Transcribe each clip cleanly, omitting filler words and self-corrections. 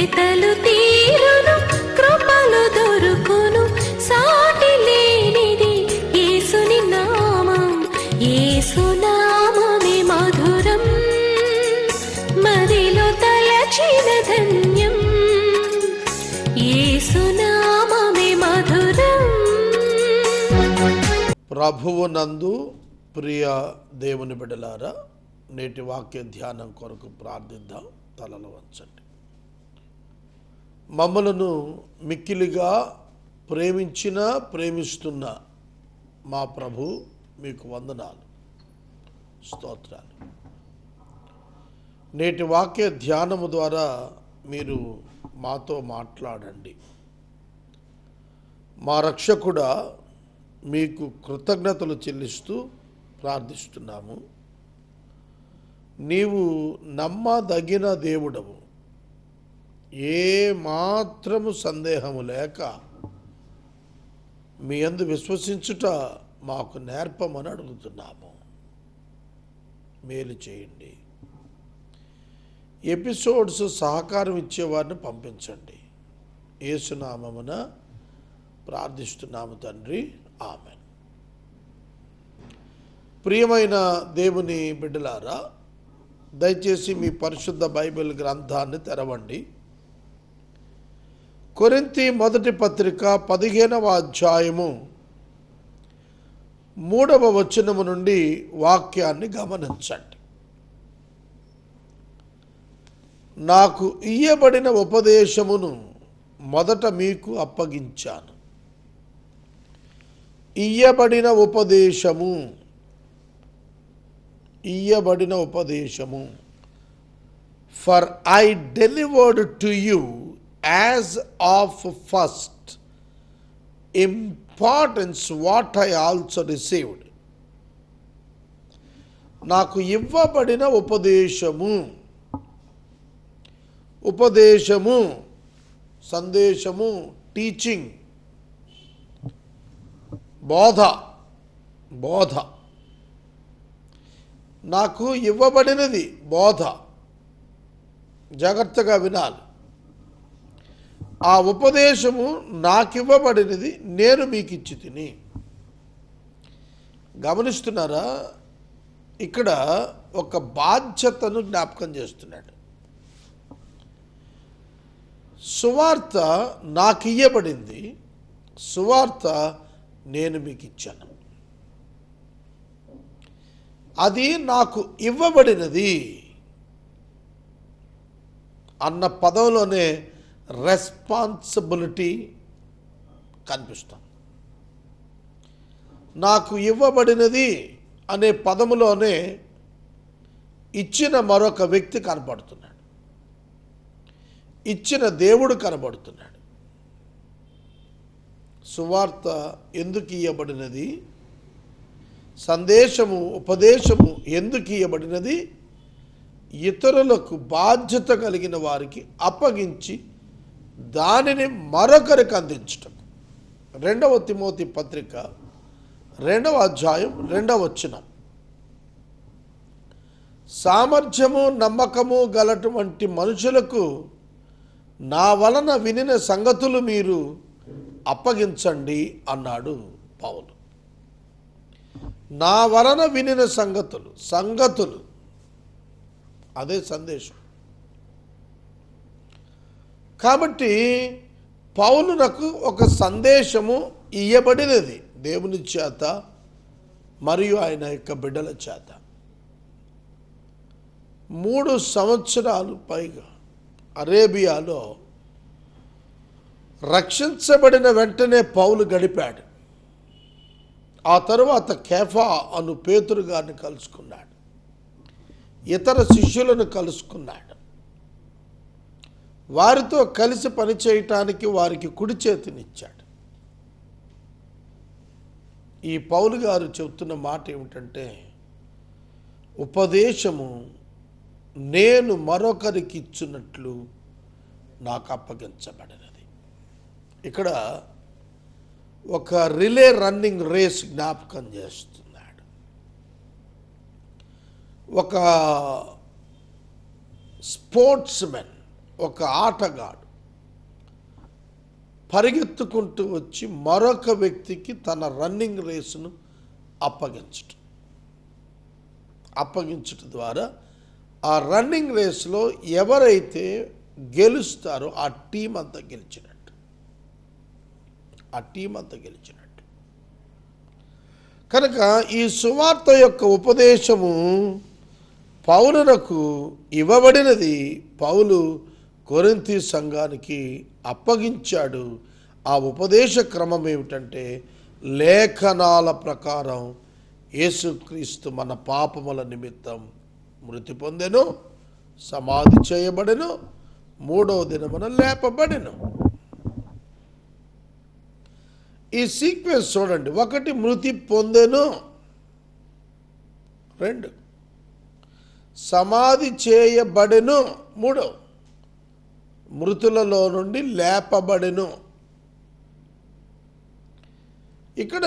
వెతలు తీరును, కృపలు దొరుకును, సాటి లేనిది యేసుని నామం. యేసునామమే మధురం, మదిలో తలచిన ధన్యం. యేసునామమే మధురం. ప్రభువునందు ప్రియ దేవుని బిడ్డలారా, నేటి వాక్య ధ్యానం కొరకు ప్రార్థిద్దాం. తలలు వంచండి. మమ్మలను మిక్కిలిగా ప్రేమిస్తున్న మా ప్రభు మీకు వందనాలు, స్తోత్రాలు. నేటి వాక్య ధ్యానము ద్వారా మీరు మాతో మాట్లాడండి. మా రక్షకుడా, మీకు కృతజ్ఞతలు చెల్లిస్తూ ప్రార్థిస్తున్నాము. నీవు నమ్మదగిన దేవుడవు, ఏ మాత్రము సందేహము లేక మీ యందు విశ్వసించుట మాకు నేర్పమని అడుగుతున్నాము. మేలు చేయండి. ఎపిసోడ్స్ సహకారం ఇచ్చేవారిని పంపించండి. యేసునామమున ప్రార్థిస్తున్నాము తండ్రి, ఆమెన్. ప్రియమైన దేవుని బిడ్డలారా, దయచేసి మీ పరిశుద్ధ బైబిల్ గ్రంథాన్ని తెరవండి. కొరింథీ మొదటి పత్రిక 15వ అధ్యాయము 3వ వచనము నుండి వాక్యాన్ని గమనించండి. నాకు ఇయ్యబడిన ఉపదేశమును మొదట మీకు అప్పగించాను. ఇయ్యబడిన ఉపదేశము for I delivered to you as of first importance what I also received. నాకు ఇవ్వబడిన ఉపదేశము, సందేశము, టీచింగ్, బోధ. నాకు ఇవ్వబడినది బోధ. జాగ్రత్తగా వినాలి. ఆ ఉపదేశము నాకివ్వబడినది, నేను మీకు ఇచ్చి తిని. గమనిస్తున్నారా? ఇక్కడ ఒక బాధ్యతను జ్ఞాపకం చేస్తున్నాడు. సువార్త నాకు ఇయ్యబడింది, సువార్త నేను మీకు ఇచ్చాను. అది నాకు ఇవ్వబడినది అన్న పదంలోనే రెస్పాన్సిబిలిటీ కనిపిస్తాం. నాకు ఇవ్వబడినది అనే పదములోనే ఇచ్చిన మరొక వ్యక్తి కనబడుతున్నాడు, ఇచ్చిన దేవుడు కనబడుతున్నాడు. సువార్త ఎందుకు ఇయ్యబడినది? సందేశము, ఉపదేశము ఎందుకు ఇయ్యబడినది? ఇతరులకు బాధ్యత కలిగిన వారికి అప్పగించి దానిని మరొకరికి అందించటం. 2వ తిమోతి పత్రిక 2వ అధ్యాయం 2వ వచనం. సామర్థ్యము, నమ్మకము గలటువంటి మనుషులకు నా వలన వినిన సంగతులు మీరు అప్పగించండి అన్నాడు పౌలు. నా వలన వినిన సంగతులు అదే సందేశం. కాబట్టి పౌలునకు ఒక సందేశము ఇయ్యబడినది దేవుని చేత మరియు ఆయన యొక్క బిడ్డల చేత. 3 సంవత్సరాలు పైగా అరేబియాలో రక్షించబడిన వెంటనే పౌలు గడిపాడు. ఆ తరువాత కేఫా అను పేతురు గారిని కలుసుకున్నాడు, ఇతర శిష్యులను కలుసుకున్నాడు. వారితో కలిసి పనిచేయటానికి వారికి కుడి చేతినిచ్చాడు. ఈ పౌలు గారు చెబుతున్న మాట ఏమిటంటే, ఉపదేశము నేను మరొకరికి ఇచ్చినట్లు నాకు అప్పగించబడినది. ఇక్కడ ఒక రిలే రన్నింగ్ రేస్ జ్ఞాపకం చేస్తున్నాడు. ఒక స్పోర్ట్స్ మెన్ ఒక ఆటగాడు పరిగెత్తుకుంటూ వచ్చి మరొక వ్యక్తికి తన రన్నింగ్ రేసును అప్పగించటం ద్వారా ఆ రన్నింగ్ రేస్లో ఎవరైతే గెలుస్తారో ఆ టీం అంతా గెలిచినట్టు. కనుక ఈ సువార్త యొక్క ఉపదేశము పౌలునకు ఇవ్వబడినది. పౌలు కొరింథీ సంఘానికి అప్పగించాడు. ఆ ఉపదేశ క్రమం ఏమిటంటే, లేఖనాల ప్రకారం యేసుక్రీస్తు మన పాపముల నిమిత్తం మృతి పొందెను, సమాధి చేయబడెను, 3వ దినమున లేపబడెను. ఈ సీక్వెన్స్ చూడండి. 1 మృతి పొందెను, 2 సమాధి చేయబడెను, 3 మృతులలో నుండి లేపబడెను. ఇక్కడ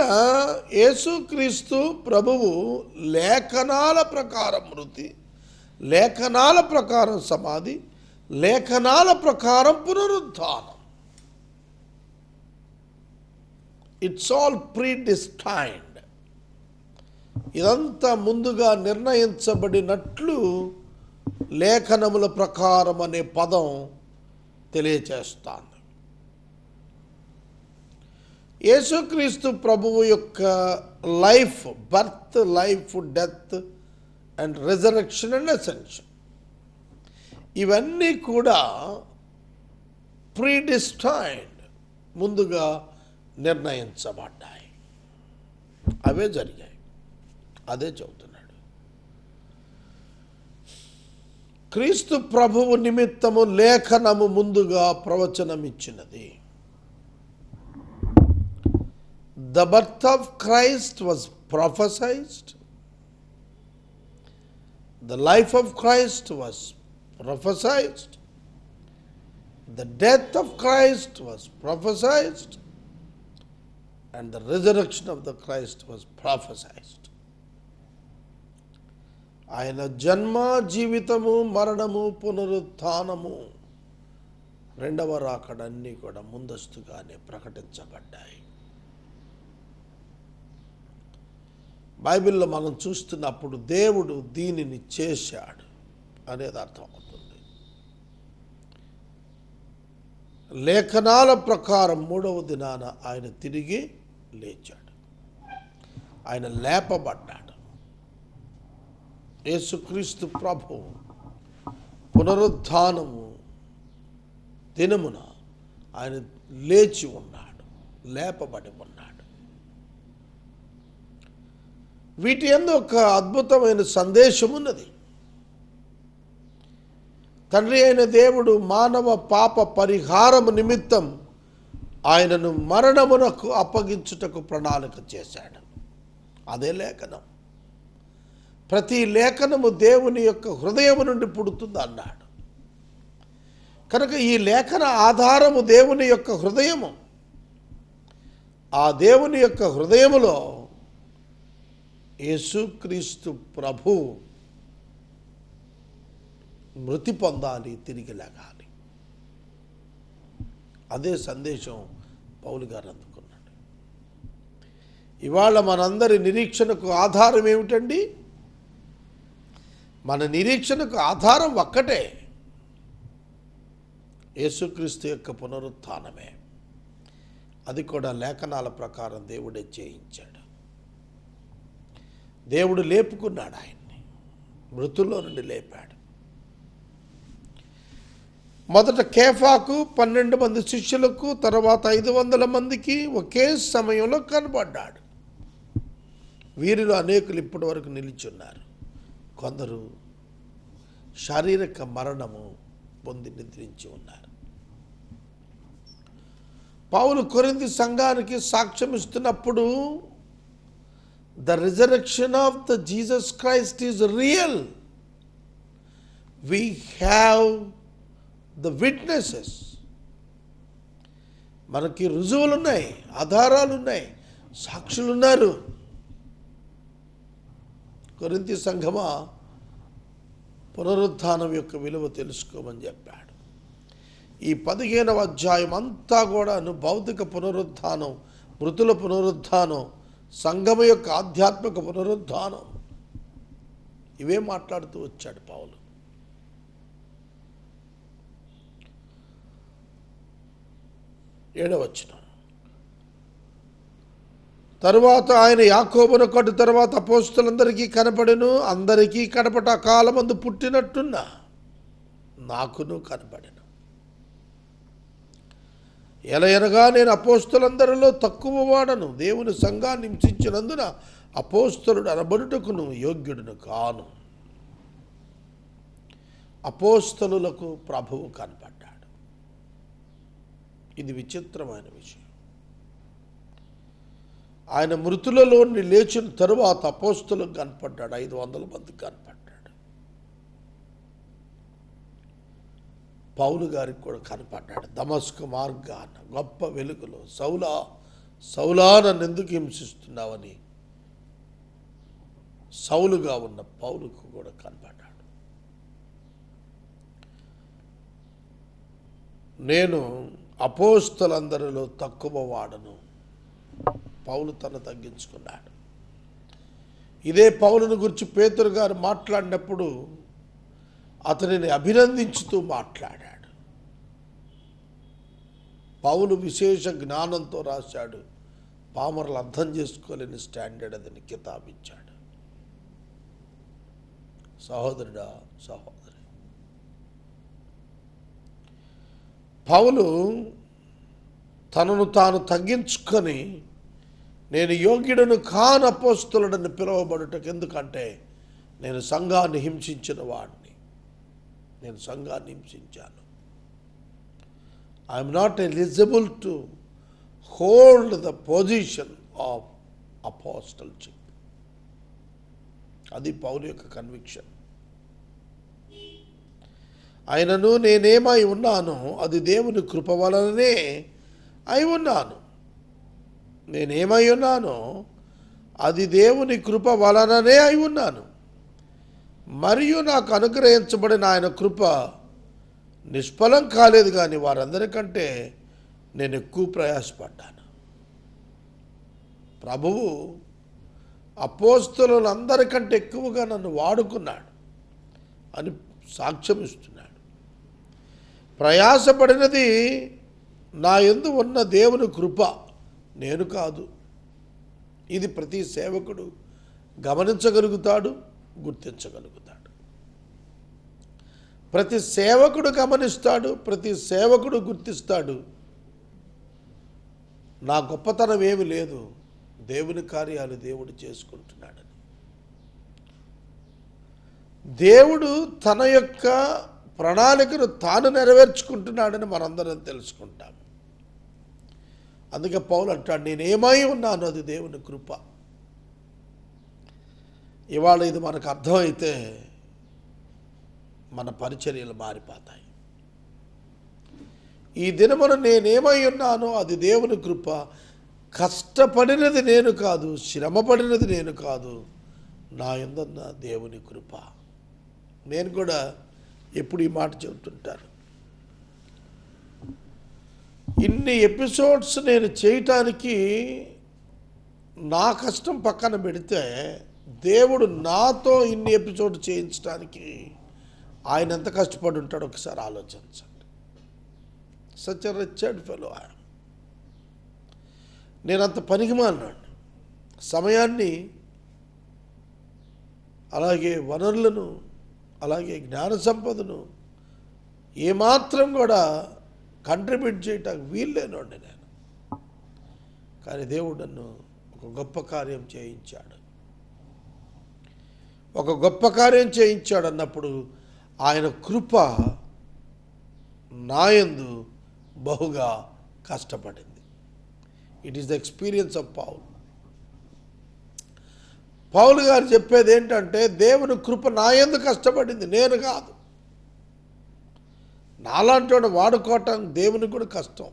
యేసుక్రీస్తు ప్రభువు లేఖనాల ప్రకారం మృతి, లేఖనాల ప్రకారం సమాధి, లేఖనాల ప్రకారం పునరుద్ధానం. It's all predestined. ఇదంతా ముందుగా నిర్ణయించబడినట్లు లేఖనముల ప్రకారం అనే పదం తెలియచేస్తాను. యేసుక్రీస్తు ప్రభువు యొక్క life, birth, life, death and resurrection and ascension, ఇవన్నీ కూడా ప్రీడిస్టైన్డ్, ముందుగా నిర్ణయించబడ్డాయి. అవే జరిగాయి. అదే చెబుతున్నాడు. క్రీస్తు ప్రభువు నిమిత్తము లేఖనము ముందుగా ప్రవచనం ఇచ్చినది. The birth of Christ was prophesied. The life of Christ was prophesied. The death of Christ was prophesied. And the resurrection of the Christ was prophesied. ఆయన జన్మ, జీవితము, మరణము, పునరుత్థానము, 2వ రాకడ అన్నీ కూడా ముందస్తుగానే ప్రకటించబడ్డాయి. బైబిల్లో మనం చూస్తున్నప్పుడు దేవుడు దీనిని చేశాడు అనేది అర్థమవుతుంది. లేఖనాల ప్రకారం 3వ దినాన ఆయన తిరిగి లేచాడు. ఆయన లేపబడ్డాడు. యేసుక్రీస్తు ప్రభువు పునరుద్ధానము దినమున ఆయన లేచి ఉన్నాడు, లేపబడి ఉన్నాడు. వీటి యందు ఒక అద్భుతమైన సందేశం ఉన్నది. తండ్రి అయిన దేవుడు మానవ పాప పరిహారము నిమిత్తం ఆయనను మరణమునకు అప్పగించుటకు ప్రణాళిక చేశాడు. అదే లేఖనం. ప్రతి లేఖనము దేవుని యొక్క హృదయము నుండి పుడుతుంది అన్నాడు. కనుక ఈ లేఖన ఆధారము దేవుని యొక్క హృదయము. ఆ దేవుని యొక్క హృదయములో యేసుక్రీస్తు ప్రభు మృతి పొందాలి, తిరిగి లేగాలి. అదే సందేశం పౌలు గారు అందుకున్నాడు. ఇవాళ మనందరి నిరీక్షణకు ఆధారం ఏమిటండి? మన నిరీక్షణకు ఆధారం ఒక్కటే, యేసుక్రీస్తు యొక్క పునరుత్థానమే. అది కూడా లేఖనాల ప్రకారం దేవుడే చేయించాడు. దేవుడు లేపుకున్నాడు ఆయన్ని, మృతుల్లో నుండి లేపాడు. మొదట కేఫాకు, 12 మంది శిష్యులకు, తర్వాత 500 మందికి ఒకే సమయంలో కనబడ్డాడు. వీరిలో అనేకులు ఇప్పటి వరకు నిలిచున్నారు. కొందరు శారీరక మరణము పొంది నిద్రించి ఉన్నారు. పౌలు కొరింథీ సంఘానికి సాక్ష్యం ఇస్తున్నప్పుడు, the resurrection of the Jesus Christ is real. We have the witnesses. మనకి రుజువులు ఉన్నాయి, ఆధారాలు ఉన్నాయి, సాక్షులు ఉన్నారు. కొరింథీ సంఘమా, పునరుత్థానం యొక్క విలువ తెలుసుకోమని చెప్పాడు. ఈ 15వ అధ్యాయం అంతా కూడాను భౌతిక పునరుద్ధానం, మృతుల పునరుద్ధానం, సంఘము యొక్క ఆధ్యాత్మిక పునరుద్ధానం, ఇవే మాట్లాడుతూ వచ్చాడు పౌలు. ఏడవ వచనం, తరువాత ఆయన యాకోబును కట్టు తర్వాత అపోస్తలులందరికీ కనపడెను. అందరికీ కనపట కాలమందు పుట్టినట్టున్న నాకును కనపడెను. ఎలయనగా నేను అపోస్తలందరిలో తక్కువ వాడను, దేవుని సంఘాన్ని హింసించినందున అపోస్తలుడు అనబడుటకును యోగ్యుడును కాను. అపోస్తలులకు ప్రభువు కనపడ్డాడు. ఇది విచిత్రమైన విషయం. ఆయన మృతులలో నుండి లేచిన తరువాత అపోస్తలులకు కనపడ్డాడు. 500 మందికి కనపడ్డాడు. పౌలు గారికి కూడా కనపడ్డాడు. దమస్కు మార్గాన గొప్ప వెలుగులో సౌలా సౌలా నన్ను ఎందుకు హింసిస్తున్నావని సౌలుగా ఉన్న పౌలుకు కూడా కనపడ్డాడు. నేను అపోస్తలందరిలో తక్కువ వాడను. పౌలు తను తగ్గించుకున్నాడు. ఇదే పౌలుని గురించి పేతురు గారు మాట్లాడినప్పుడు అతనిని అభినందించుతూ మాట్లాడాడు. పౌలు విశేష జ్ఞానంతో రాశాడు, పామరులు అర్థం చేసుకోలేని స్టాండర్డ్ అతని కితాబిచ్చాడు. సహోదరుడా, సహోదరి, పౌలు తనను తాను తగ్గించుకొని నేను యోగ్యుడను కాని అపోస్తలుడని పిలువబడుటకు, ఎందుకంటే నేను సంఘాన్ని హింసించిన వాడిని, నేను సంఘాన్ని హింసించాను. I'm not eligible to hold the position of apostleship. అది పౌలు యొక్క కన్విక్షన్. ఆయనను నేనేమై ఉన్నానో అది దేవుని కృప వలననే అయి ఉన్నాను. నేనేమై ఉన్నానో అది దేవుని కృప వలననే అయి ఉన్నాను. మరియు నాకు అనుగ్రహించబడిన ఆయన కృప నిష్ఫలం కాలేదు, కానీ వారందరికంటే నేను ఎక్కువ ప్రయాసపడ్డాను. ప్రభువు అపోస్తలులందరికంటే ఎక్కువగా నన్ను వాడుకున్నాడు అని సాక్ష్యం ఇస్తున్నాడు. ప్రయాసపడినది నా యందు ఉన్న దేవుని కృప, నేను కాదు. ఇది ప్రతి సేవకుడు గమనించగలుగుతాడు, గుర్తించగలుగుతాడు. ప్రతి సేవకుడు గమనిస్తాడు, ప్రతి సేవకుడు గుర్తిస్తాడు. నా గొప్పతనం ఏమి లేదు, దేవుని కార్యాలు దేవుడు చేసుకుంటున్నాడని. దేవుడు తన యొక్క ప్రణాళికను తాను నెరవేర్చుకుంటున్నాడని మనందరం తెలుసుకుంటాం. అందుకే పౌలు అంటాడు, నేనేమై ఉన్నాను అది దేవుని కృప. ఇవాళ ఇది మనకు అర్థమైతే మన పరిచర్యలు మారిపోతాయి. ఈ దినమున నేనేమై ఉన్నానో అది దేవుని కృప. కష్టపడినది నేను కాదు, శ్రమపడినది నేను కాదు, నా యందున్న దేవుని కృప. నేను కూడా ఎప్పుడు ఈ మాట చెబుతుంటాను. ఇన్ని ఎపిసోడ్స్ నేను చేయటానికి నా కష్టం పక్కన పెడితే, దేవుడు నాతో ఇన్ని ఎపిసోడ్ చేయించడానికి ఆయన ఎంత కష్టపడి ఉంటాడో ఒకసారి ఆలోచించండి. Such a Richard fellow. నేనంత పనికిమాలినాను. సమయాన్ని, అలాగే వనరులను, అలాగే జ్ఞాన సంపదను ఏమాత్రం కూడా కంట్రిబ్యూట్ చేయటానికి వీల్లేనండి నేను. కానీ దేవుడు నన్ను ఒక గొప్ప కార్యం చేయించాడు. ఒక గొప్ప కార్యం చేయించాడు అన్నప్పుడు ఆయన కృప నాయందు బహుగా కష్టపడింది. It is the experience of Paul. Paulu గారు చెప్పేది ఏంటంటే, దేవుని కృప నాయందు కష్టపడింది, నేను కాదు. నాలాంటి వాడు వాడుకోవటం దేవునికి కూడా కష్టం.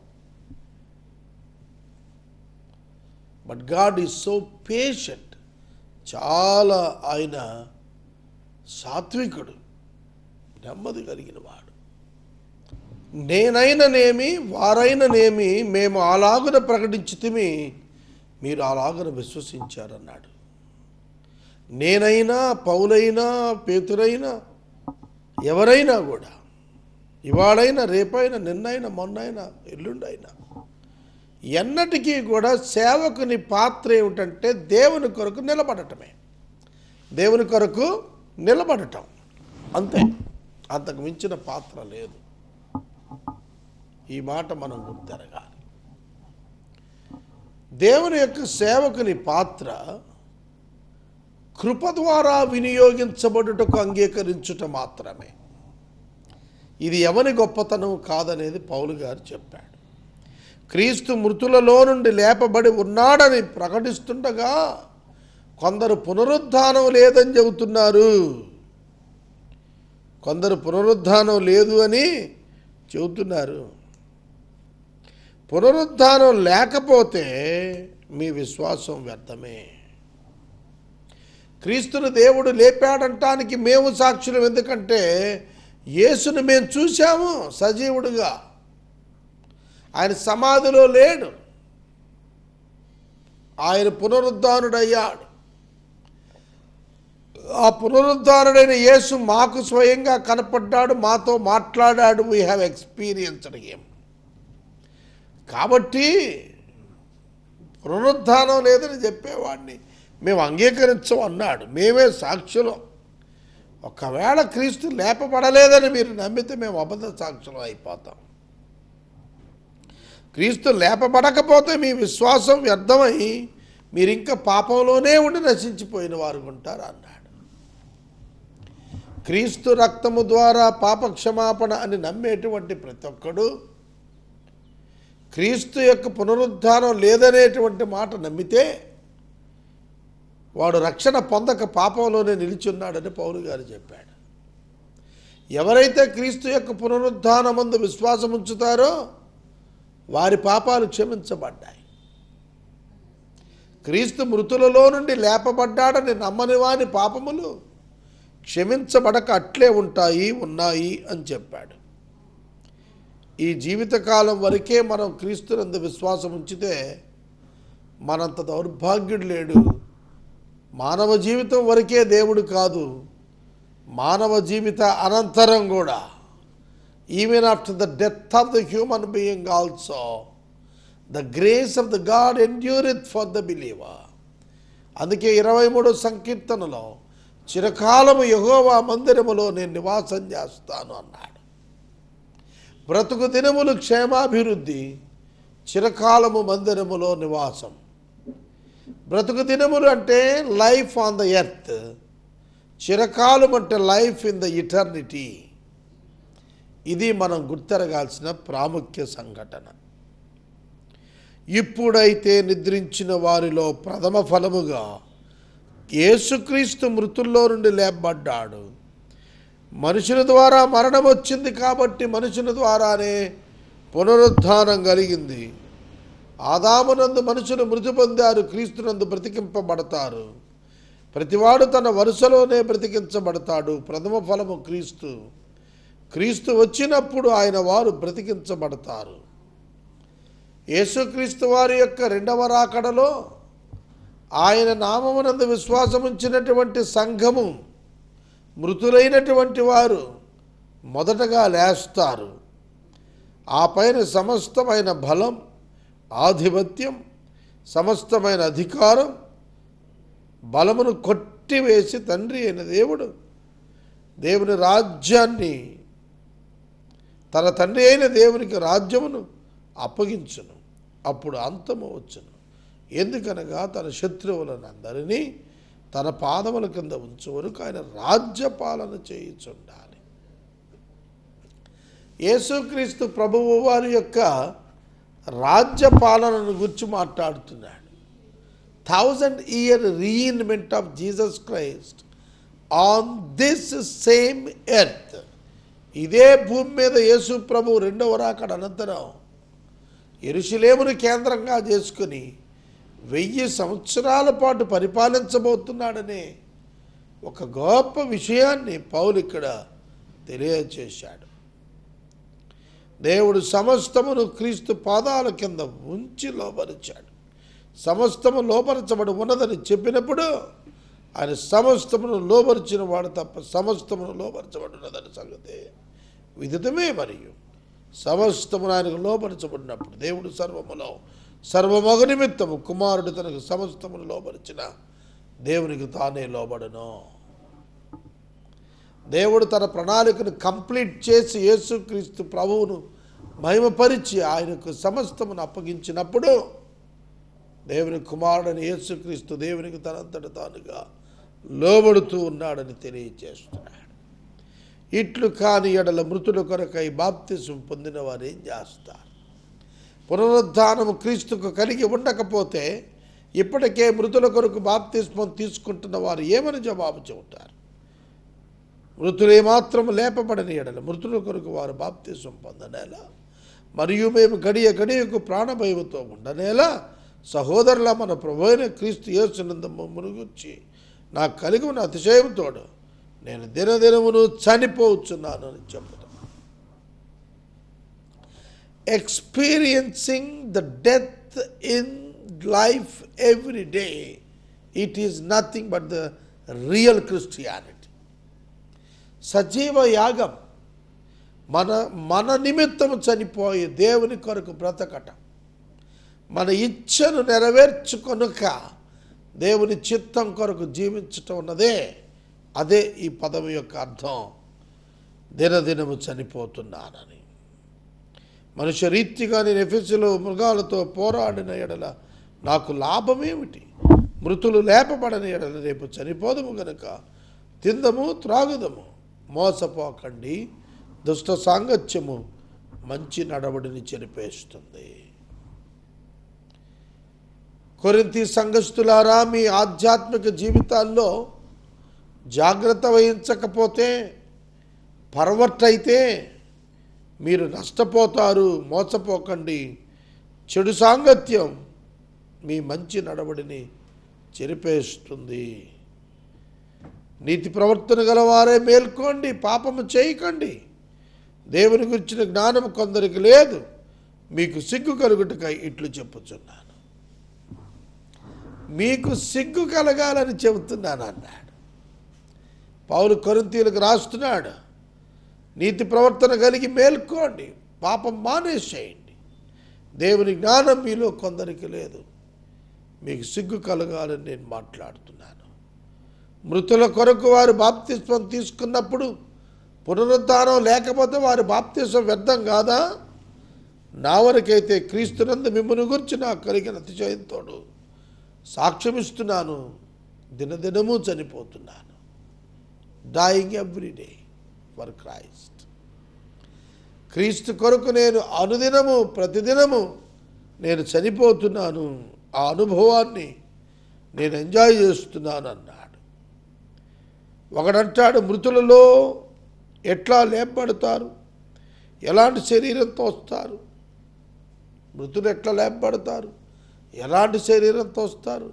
But God is so patient. చాలా ఆయన సాత్వికుడు, నెమ్మది కలిగిన వాడు. నేనైననేమి వారైననేమి మేము అలాగున ప్రకటించితిమి, మీరు అలాగున విశ్వసించారన్నాడు. నేనైనా, పౌలైనా, పేతురైనా, ఎవరైనా కూడా, ఇవాళైనా, రేపైనా, నిన్నైనా, మొన్నైనా, ఎల్లుండైనా, ఎన్నటికీ కూడా సేవకుని పాత్ర ఏమిటంటే దేవుని కొరకు నిలబడటమే. దేవుని కొరకు నిలబడటం అంతే, అంతకు మించిన పాత్ర లేదు. ఈ మాట మనం గుర్తెరగాలి. దేవుని యొక్క సేవకుని పాత్ర కృప ద్వారా వినియోగించబడుటకు అంగీకరించుట మాత్రమే. ఇది ఎవరి గొప్పతనం కాదనేది పౌలు గారు చెప్పాడు. క్రీస్తు మృతులలో నుండి లేపబడి ఉన్నాడని ప్రకటిస్తుండగా కొందరు పునరుద్ధానం లేదని చెబుతున్నారు. కొందరు పునరుద్ధానం లేదు అని చెబుతున్నారు. పునరుద్ధానం లేకపోతే మీ విశ్వాసం వ్యర్థమే. క్రీస్తును దేవుడు లేపాడంటానికి మేము సాక్షులం. ఎందుకంటే యేసును మేము చూశాము సజీవుడుగా. ఆయన సమాధిలో లేడు, ఆయన పునరుద్ధానుడయ్యాడు. ఆ పునరుద్ధానుడైన యేసు మాకు స్వయంగా కనపడ్డాడు, మాతో మాట్లాడాడు. We have experienced him. కాబట్టి పునరుద్ధానం లేదని చెప్పేవాడిని మేము అంగీకరించం అన్నాడు. మేమే సాక్షులం. ఒకవేళ క్రీస్తు లేపబడలేదని మీరు నమ్మితే మేము అబద్ధ సాక్షులం అయిపోతాం. క్రీస్తు లేపబడకపోతే మీ విశ్వాసం వ్యర్థమై మీరు ఇంకా పాపంలోనే ఉండి నశించిపోయిన వారు ఉంటారు అన్నాడు. క్రీస్తు రక్తము ద్వారా పాపక్షమాపణ అని నమ్మేటువంటి ప్రతి ఒక్కడు క్రీస్తు యొక్క పునరుద్ధానం లేదనేటువంటి మాట నమ్మితే వాడు రక్షణ పొందక పాపంలోనే నిలిచి ఉన్నాడని పౌలు గారు చెప్పాడు. ఎవరైతే క్రీస్తు యొక్క పునరుద్ధానమందు విశ్వాసం ఉంచుతారో వారి పాపాలు క్షమించబడ్డాయి. క్రీస్తు మృతులలో నుండి లేపబడ్డాడని నమ్మని వాని పాపములు క్షమించబడక అట్లే ఉన్నాయి అని చెప్పాడు. ఈ జీవితకాలం వరకే మనం క్రీస్తునందు విశ్వాసం ఉంచితే మనంత దౌర్భాగ్యుడు లేడు. మానవ జీవితం వరకే దేవుడు కాదు, మానవ జీవిత అనంతరం కూడా, even after the death of the human being also the grace of the God endureth for the believer. అందుకే 23వ సంకీర్తనలో చిరకాలము యెహోవా మందిరములో నేను నివాసం చేస్తాను అన్నాడు. బ్రతుకు దినములు క్షేమాభివృద్ధి, చిరకాలము మందిరములో నివాసం. బ్రతుకు దినములు అంటే లైఫ్ ఆన్ ద ఎర్త్, చిరకాలం అంటే లైఫ్ ఇన్ ద ఇటర్నిటీ. ఇది మనం గుర్తెరగాల్సిన ప్రాముఖ్య సంఘటన. ఇప్పుడైతే నిద్రించిన వారిలో ప్రథమ ఫలముగా యేసుక్రీస్తు మృతుల్లో నుండి లేపబడ్డాడు. మనుషుల ద్వారా మరణం వచ్చింది కాబట్టి మనుషుల ద్వారానే పునరుద్ధానం కలిగింది. ఆదామునందు మనుషులు మృతి పొందారు, క్రీస్తునందు బ్రతికింపబడతారు. ప్రతివాడు తన వరుసలోనే బ్రతికించబడతాడు. ప్రథమ ఫలము క్రీస్తు. క్రీస్తు వచ్చినప్పుడు ఆయన వారు బ్రతికించబడతారు. యేసుక్రీస్తు వారి యొక్క రెండవ రాకడలో ఆయన నామమునందు విశ్వాసముంచినటువంటి సంఘము, మృతులైనటువంటి వారు మొదటగా లేస్తారు. ఆ పైన సమస్తమైన బలం, ఆధిపత్యం, సమస్తమైన అధికారం, బలమును కొట్టివేసి తండ్రి అయిన దేవుడు దేవుని రాజ్యాన్ని, తన తండ్రి అయిన దేవునికి రాజ్యమును అప్పగించును. అప్పుడు అంతము వచ్చును. ఎందుకనగా తన శత్రువులను అందరినీ తన పాదముల కింద ఉంచు వరకు ఆయన రాజ్యపాలన చేయుచుండాలి. యేసుక్రీస్తు ప్రభువు వారి యొక్క రాజ్యపాలనను గురించి మాట్లాడుతున్నాడు. 1000-year reignement of Jesus Christ on this same earth. ఇదే భూమి మీద యేసు ప్రభు రెండవ రాకడ అనంతరం యెరూషలేమును కేంద్రంగా చేసుకుని 1000 సంవత్సరాల పాటు పరిపాలించబోతున్నాడనే ఒక గొప్ప విషయాన్ని పౌలు ఇక్కడ తెలియచేశాడు. దేవుడు సమస్తమును క్రీస్తు పాదాల కింద ఉంచి లోపరిచాడు. సమస్తము లోపరచబడి ఉన్నదని చెప్పినప్పుడు ఆయన సమస్తమును లోపరిచిన వాడు తప్ప సమస్తమును లోపరచబడి ఉన్నదని సంగతి విదితమే. మరియు సమస్తమును ఆయనకు లోపరచబడినప్పుడు దేవుడు సర్వమగు నిమిత్తము కుమారుడు తనకు సమస్తమును లోపరిచిన దేవునికి తానే లోబడను. దేవుడు తన ప్రణాళికను కంప్లీట్ చేసి యేసుక్రీస్తు ప్రభువును మహిమపరిచి ఆయనకు సమస్తమును అప్పగించినప్పుడు దేవుని కుమారుడని యేసుక్రీస్తు దేవునికి తనంతట తానుగా లోబడుతూ ఉన్నాడని తెలియజేస్తున్నాడు. ఇట్లు కాని ఎడల మృతుల కొరకై బాప్తిసం పొందిన వారు ఏం చేస్తారు? పునరుద్ధానము క్రీస్తుకు కలిగి ఉండకపోతే ఇప్పటికే మృతుల కొరకు బాప్తిస్మం తీసుకుంటున్న వారు ఏమని జవాబు చెబుతారు? మృతులే మాత్రం లేపబడని ఎడల మృతుల కొరకు వారు బాప్తిస్మం పొందనేలా, మరియు మేము గడియ గడియకు ప్రాణభయముతో ఉండనేలా. సహోదరుల, మన ప్రభువైన క్రీస్తు యేసునందు మమ్మను గురించి నాకు కలిగి ఉన్న అతిశయంతోడు నేను దినదినమును చనిపోవచ్చున్నాను అని చెప్తాను. Experiencing the death in life every day, it is nothing but the real Christianity. సజీవ యాగం మన నిమిత్తము చనిపోయి దేవుని కొరకు బ్రతకటం, మన ఇచ్ఛను నెరవేర్చుకొనుక దేవుని చిత్తం కొరకు జీవించటం ఉన్నదే. అదే ఈ పదవి యొక్క అర్థం, దినదినము చనిపోతున్నానని. మనుష్య రీతిగా నేను ఎఫెసులో మృగాలతో పోరాడిన ఎడల నాకు లాభమేమిటి? మృతులు లేపబడని ఎడల రేపు చనిపోదము గనుక తిందము త్రాగుదము. మోసపోకండి, దుష్ట సాంగత్యము మంచి నడవడిని చెరిపేస్తుంది. కొరింథీ సంఘస్థులారా, మీ ఆధ్యాత్మిక జీవితాల్లో జాగ్రత్త వహించకపోతే, పర్వర్ట్ అయితే మీరు నష్టపోతారు. మోసపోకండి. చెడు సాంగత్యం మీ మంచి నడవడిని చెరిపేస్తుంది. నీతి ప్రవర్తన గలవారే మేల్కోండి, పాపము చేయకండి. దేవుని గురించిన జ్ఞానం కొందరికి లేదు, మీకు సిగ్గు కలుగుటకై ఇట్లు చెప్పుచున్నాను. మీకు సిగ్గు కలగాలని చెబుతున్నాను అన్నాడు పౌలు. కొరింథీయులకు రాస్తున్నాడు, నీతి ప్రవర్తన కలిగి మేల్కోండి, పాపం మానేసేయండి. దేవుని జ్ఞానం మీలో కొందరికి లేదు, మీకు సిగ్గు కలగాలని నేను మాట్లాడుతున్నాను. మృతుల కొరకు వారు బాప్తిస్మం తీసుకున్నప్పుడు పునరుద్ధానం లేకపోతే వారి బాప్తిస్మం వ్యర్థం కాదా? నా వరకైతే క్రీస్తునందు మిమ్మల్ని గురించి నాకు కలిగిన అతిశయంతోడు సాక్ష్యమిస్తున్నాను, దినదినము చనిపోతున్నాను. Dying every day for Christ. Kristu కొరకు నేను అనుదినము ప్రతిదినము నేను చనిపోతున్నాను. ఆ అనుభవాన్ని నేను ఎంజాయ్ చేస్తున్నాను అన్నాడు. ఒకడంటాడు, మృతులలో ఎట్లా లేపబడతారు? ఎలాంటి శరీరంతో వస్తారు? మృతులు ఎట్లా లేపబడతారు? ఎలాంటి శరీరంతో వస్తారు?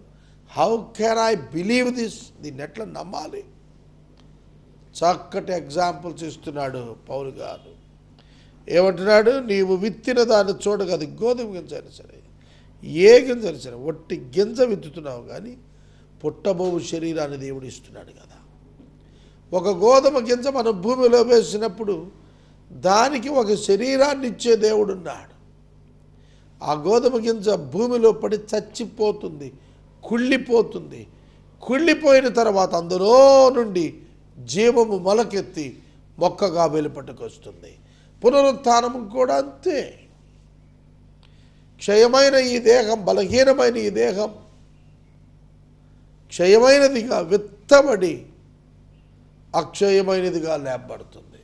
How can I believe this? దీన్ని ఎట్లా నమ్మాలి? చక్కటి ఎగ్జాంపుల్స్ ఇస్తున్నాడు పౌలు గారు. ఏమంటున్నాడు? నీవు విత్తిన దాన్ని చూడగా, అది గోధుమ గింజ అయినా సరే, ఏ గింజ అయినా సరే, ఒట్టి గింజ విత్తుతున్నావు కానీ పుట్టబోవు శరీరాన్ని దేవుడు ఇస్తున్నాడు కదా. ఒక గోధుమ గింజ మనం భూమిలో వేసినప్పుడు దానికి ఒక శరీరాన్ని ఇచ్చే దేవుడున్నాడు. ఆ గోధుమ గింజ భూమిలో పడి చచ్చిపోతుంది, కుళ్ళిపోతుంది. కుళ్ళిపోయిన తర్వాత అందులో నుండి జీవము మొలకెత్తి మొక్కగా వెలుపట్టుకొస్తుంది. పునరుత్థానము కూడా అంతే. క్షయమైన ఈ దేహం, బలహీనమైన ఈ దేహం క్షయమైనదిగా విత్తబడి అక్షయమైనదిగా లేపబడుతుంది.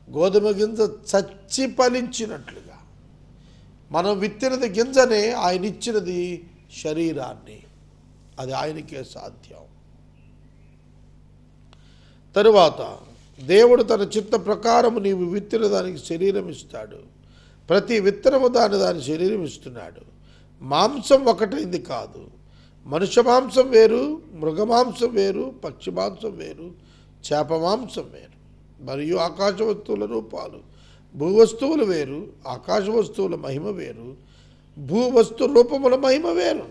గోధుమ గింజ చచ్చి ఫలించినట్లుగా మనం విత్తినది గింజనే, ఆయన ఇచ్చినది శరీరాన్ని. అది ఆయనకే సాధ్యం. తరువాత దేవుడు తన చిత్త ప్రకారము నీవు విత్తిన దానికి శరీరం ఇస్తాడు. ప్రతి విత్తనము దాని శరీరం ఇస్తున్నాడు. మాంసం ఒకటైంది కాదు. మనుష్య మాంసం వేరు, మృగ మాంసం వేరు, పక్షి మాంసం వేరు, చేప మాంసం వేరు, మరియు ఆకాశ వస్తువుల రూపాలు భూవస్తువులు వేరు, ఆకాశ వస్తువుల మహిమ వేరు, భూవస్తు రూపముల మహిమ వేరు.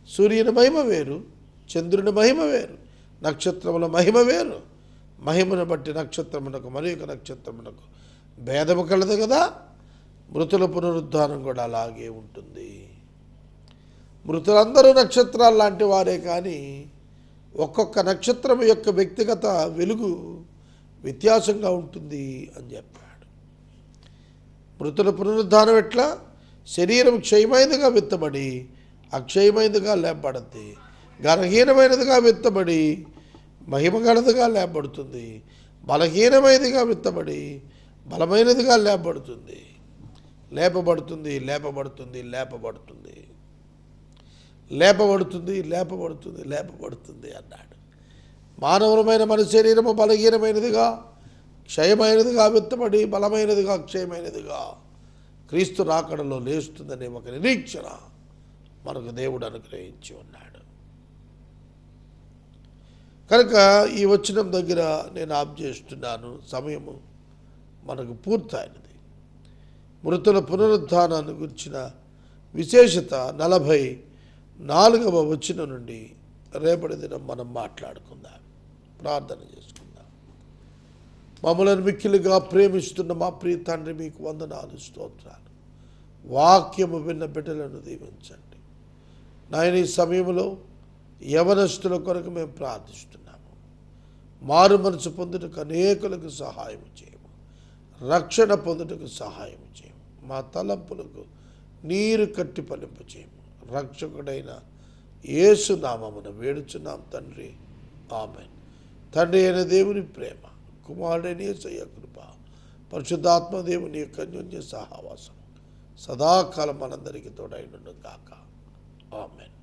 సూర్యుని మహిమ వేరు, చంద్రుని మహిమ వేరు, నక్షత్రముల మహిమ వేరు. మహిమను బట్టి నక్షత్రమునకు మరి ఒక నక్షత్రమునకు భేదము కలదు కదా. మృతుల పునరుద్ధానం కూడా అలాగే ఉంటుంది. మృతులందరూ నక్షత్రాలు లాంటి వారే, కానీ ఒక్కొక్క నక్షత్రం యొక్క వ్యక్తిగత వెలుగు వ్యత్యాసంగా ఉంటుంది అని చెప్పాడు. మృతుల పునరుద్ధానం ఎట్లా? శరీరం క్షయమైనదిగా విత్తబడి అక్షయమైనదిగా లేపబడుద్ది, ఘనహీనమైనదిగా విత్తబడి మహిమగలదిగా లేపబడుతుంది, బలహీనమైనదిగా విత్తబడి బలమైనదిగా లేపబడుతుంది. లేపబడుతుంది, లేపబడుతుంది, లేపబడుతుంది, లేపబడుతుంది, లేపబడుతుంది, లేపబడుతుంది అన్నాడు. మానవులమైన మన శరీరము బలహీనమైనదిగా క్షయమైనదిగా విత్తబడి బలమైనదిగా క్షయమైనదిగా క్రీస్తు రాకడలో లేస్తుందనే ఒక నిరీక్షణ మనకు దేవుడు అనుగ్రహించి ఉన్నాడు. కనుక ఈ వచనం దగ్గర నేను ఆప్ చేస్తున్నాను. సమయము మనకు పూర్తయినది. మృతుల పునరుద్ధానాన్ని గురించిన విశేషత 44వ వచనం నుండి రేపటి దినం మనం మాట్లాడుకుందాం. ప్రార్థన చేసుకుందాం. మమ్మలను మిక్కిలిగా ప్రేమిస్తున్న మా ప్రియ తండ్రి, మీకు వందనాలు, స్తోత్రాలు. వాక్యము విన్న బిడ్డలను దీవించండి నాయన. ఈ సమయంలో యవనస్తుల కొరకు మేము ప్రార్థిస్తున్నాము. మారు మనసు పొందుటకు అనేకులకు సహాయం చేయము, రక్షణ పొందుటకు సహాయం చేయము, మా తలంపులకు నీరు కట్టి ఫలింప చేయము. రక్షకుడైన యేసు నామమున వేడుచున్నాం తండ్రి, ఆమేన్. తండ్రి అయిన దేవుని ప్రేమ, కుమారుడైన యేసయ్య కృప, పరిశుద్ధాత్మ దేవుని యొక్క అన్యోన్య సహవాసం సదాకాలం మనందరికీ తోడైనను గాక. ఆమేన్.